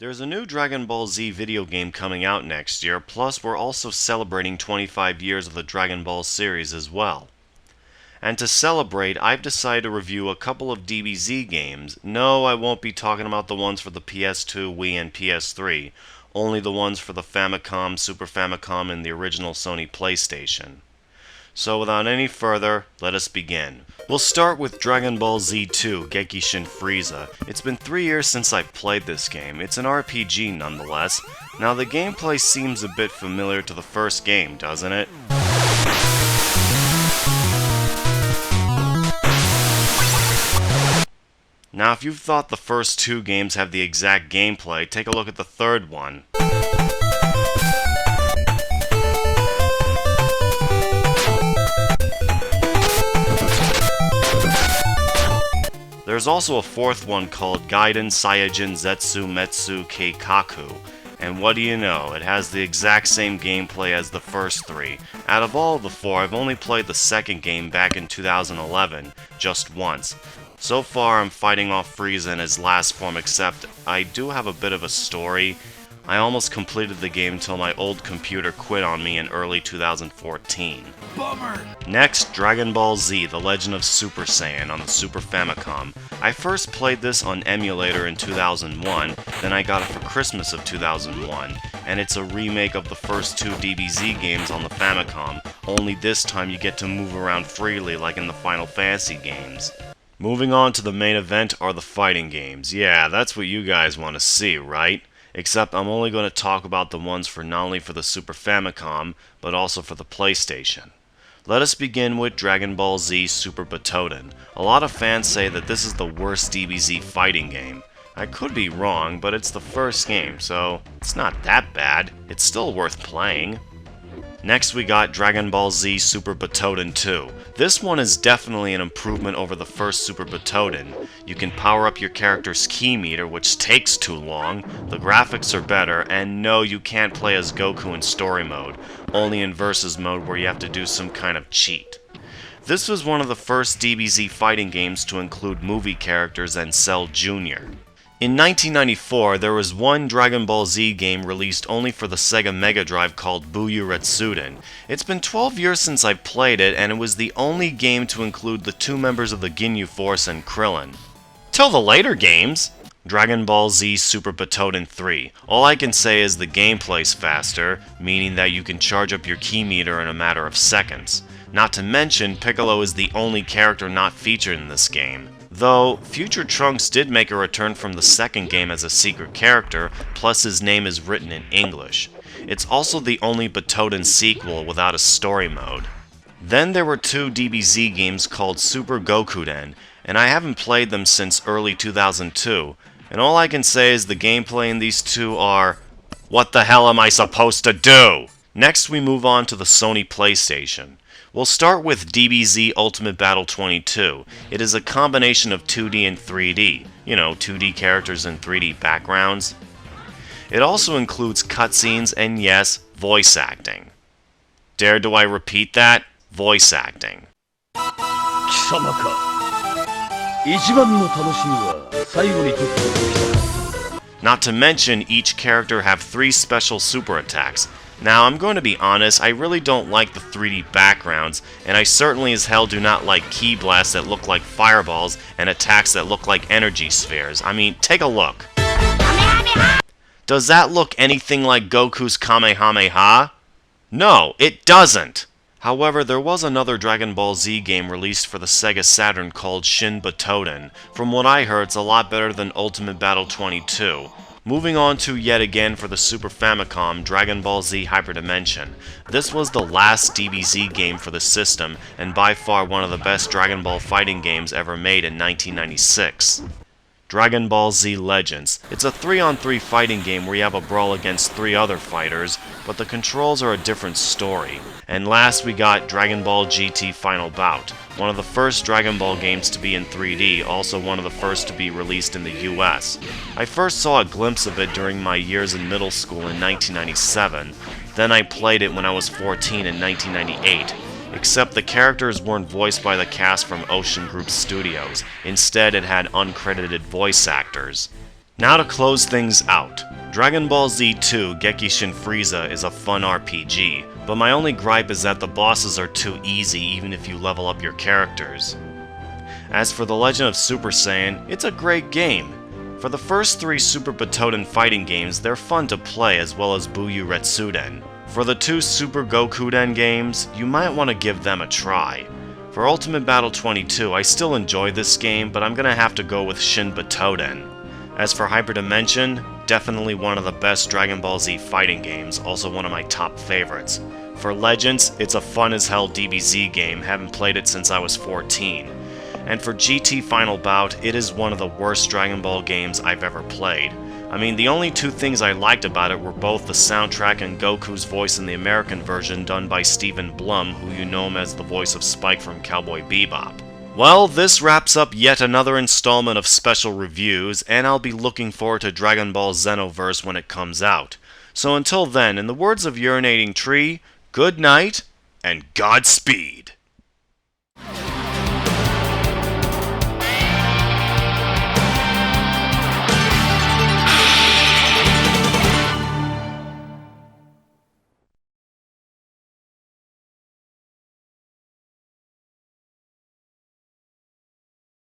There's a new Dragon Ball Z video game coming out next year, plus we're also celebrating 25 years of the Dragon Ball series as well. And to celebrate, I've decided to review a couple of DBZ games. No, I won't be talking about the ones for the PS2, Wii, and PS3, only the ones for the Famicom, Super Famicom, and the original Sony PlayStation. So without any further, let us begin. We'll start with Dragon Ball Z2 Gekishin Frieza. It's been 3 years since I played this game. It's an RPG nonetheless. Now the gameplay seems a bit familiar to the first game, doesn't it? Now if you've thought the first two games have the exact gameplay, take a look at the third one. There's also a fourth one called Gaiden Saiyajin Zetsu Metsu Keikaku, and what do you know, it has the exact same gameplay as the first three. Out of all of the four, I've only played the second game back in 2011, just once. So far I'm fighting off Frieza in his last form, except I do have a bit of a story. I almost completed the game until my old computer quit on me in early 2014. Bummer! Next, Dragon Ball Z, The Legend of Super Saiyan on the Super Famicom. I first played this on emulator in 2001, then I got it for Christmas of 2001, and it's a remake of the first two DBZ games on the Famicom, only this time you get to move around freely like in the Final Fantasy games. Moving on to the main event are the fighting games. Yeah, that's what you guys want to see, right? Except I'm only going to talk about the ones for not only for the Super Famicom, but also for the PlayStation. Let us begin with Dragon Ball Z Super Butoden. A lot of fans say that this is the worst DBZ fighting game. I could be wrong, but it's the first game, so it's not that bad. It's still worth playing. Next we got Dragon Ball Z Super Butoden 2. This one is definitely an improvement over the first Super Butoden. You can power up your character's ki meter, which takes too long, the graphics are better, and no, you can't play as Goku in story mode, only in versus mode where you have to do some kind of cheat. This was one of the first DBZ fighting games to include movie characters and Cell Jr. In 1994, there was one Dragon Ball Z game released only for the Sega Mega Drive called Buu Retsuden. It's been 12 years since I played it, and it was the only game to include the two members of the Ginyu Force and Krillin. Till the later games! Dragon Ball Z Super Butoden 3. All I can say is the gameplay's faster, meaning that you can charge up your ki meter in a matter of seconds. Not to mention, Piccolo is the only character not featured in this game. Though, Future Trunks did make a return from the second game as a secret character, plus his name is written in English. It's also the only Butoden sequel without a story mode. Then there were two DBZ games called Super Gokuden, and I haven't played them since early 2002, and all I can say is the gameplay in these two are, what the hell am I supposed to do? Next we move on to the Sony PlayStation. We'll start with DBZ Ultimate Battle 22. It is a combination of 2D and 3D. You know, 2D characters and 3D backgrounds. It also includes cutscenes and, yes, voice acting. Dare do I repeat that? Voice acting. Not to mention, each character have 3 special super attacks. Now, I'm going to be honest, I really don't like the 3D backgrounds, and I certainly as hell do not like ki blasts that look like fireballs and attacks that look like energy spheres. I mean, take a look. Does that look anything like Goku's Kamehameha? No, it doesn't! However, there was another Dragon Ball Z game released for the Sega Saturn called Shin Butoden. From what I heard, it's a lot better than Ultimate Battle 22. Moving on to, yet again for the Super Famicom, Dragon Ball Z Hyperdimension. This was the last DBZ game for the system, and by far one of the best Dragon Ball fighting games ever made in 1996. Dragon Ball Z Legends. It's a 3-on-3 fighting game where you have a brawl against 3 other fighters, but the controls are a different story. And last we got Dragon Ball GT Final Bout, one of the first Dragon Ball games to be in 3D, also one of the first to be released in the US. I first saw a glimpse of it during my years in middle school in 1997, then I played it when I was 14 in 1998. Except the characters weren't voiced by the cast from Ocean Group Studios. Instead, it had uncredited voice actors. Now to close things out. Dragon Ball Z 2 Gekishin Frieza is a fun RPG, but my only gripe is that the bosses are too easy even if you level up your characters. As for The Legend of Super Saiyan, it's a great game. For the first 3 Super Butoden fighting games, they're fun to play as well as Buyu Retsuden. For the 2 Super Gokuden games, you might want to give them a try. For Ultimate Battle 22, I still enjoy this game, but I'm gonna have to go with Shin Butoden. As for Hyperdimension, definitely one of the best Dragon Ball Z fighting games, also one of my top favorites. For Legends, it's a fun as hell DBZ game, haven't played it since I was 14. And for GT Final Bout, it is one of the worst Dragon Ball games I've ever played. I mean, the only 2 things I liked about it were both the soundtrack and Goku's voice in the American version done by Stephen Blum, who you know him as the voice of Spike from Cowboy Bebop. Well, this wraps up yet another installment of special reviews, and I'll be looking forward to Dragon Ball Xenoverse when it comes out. So until then, in the words of Urinating Tree, good night, and Godspeed!